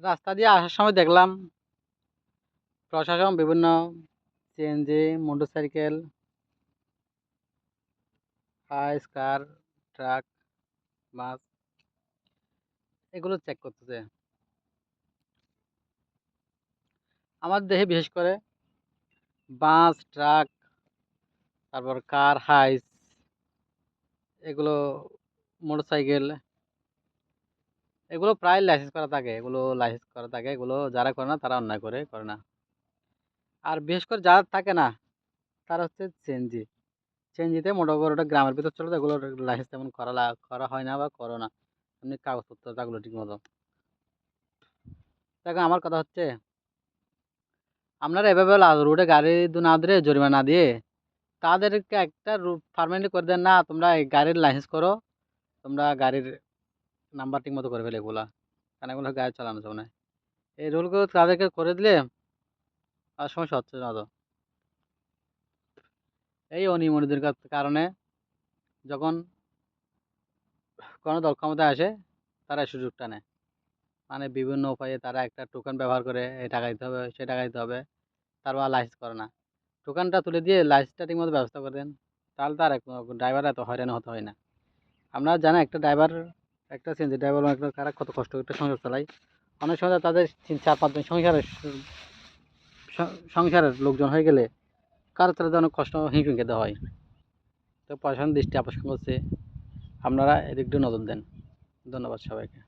রাস্তা দিয়ে আসার সময় দেখলাম প্রশাসন বিভিন্ন সিএনজি, মোটরসাইকেল, হাইস, কার, ট্রাক, বাস এগুলো চেক করতেছে। আমার দেশে বিশেষ করে বাস, ট্রাক, তারপর কার, হাইস, এগুলো মোটরসাইকেল, এগুলো প্রায় লাইসেন্স করা থাকে। এগুলো যারা করে না তারা অন্যায় করে না। আর বিশেষ করে যারা থাকে না তারা হচ্ছে সিএনজি। সিএনজিতে মোটামুটি গ্রামের ভিতর চলে তো এগুলোর লাইসেন্স তেমন করা হয় না বা করো না। এমনি কাগজপত্র থাকলো ঠিক মতো। দেখো আমার কথা হচ্ছে, আপনারা এভাবে রোডে গাড়ি না ধরে জরিমানা না দিয়ে তাদেরকে একটা পার্মানেন্ট করে দেন না, তোমরা এই গাড়ির লাইসেন্স করো, তোমরা গাড়ির নাম্বার ঠিক মতো করে ফেলে এগুলা, কারণ এগুলো গাড়ি চালানো যাবে না। এই রুলগুলো তাদেরকে করে দিলে আর সমস্যা হচ্ছে না তো। এই অনিয়মের কারণে যখন কোনো দল ক্ষমতায় আসে তারা এই সুযোগটা নেয়। মানে বিভিন্ন উপায়ে তারা একটা টোকেন ব্যবহার করে এই টাকা দিতে হবে, সে টাকা দিতে হবে, তারপর লাইসেন্স করে না। টোকেনটা তুলে দিয়ে লাইসেন্সটা ঠিকমতো ব্যবস্থা করে দেন, তাহলে তার ড্রাইভার এত হয়রানি হতে হয় না। আপনারা জানেন একটা সিএনজি ড্রাইভার একটা কারা কত কষ্ট করে একটা সংসার চালায়। অনেক সময় তাদের 3, 4, 5 জন সংসারের লোকজন হয়ে গেলে কারো তাদের অনেক কষ্ট হিমশিম খেতে হয়। তো প্রশাসন দৃষ্টি আকর্ষণ করছে, আপনারা এদিকটা নজর দেন। ধন্যবাদ সবাইকে।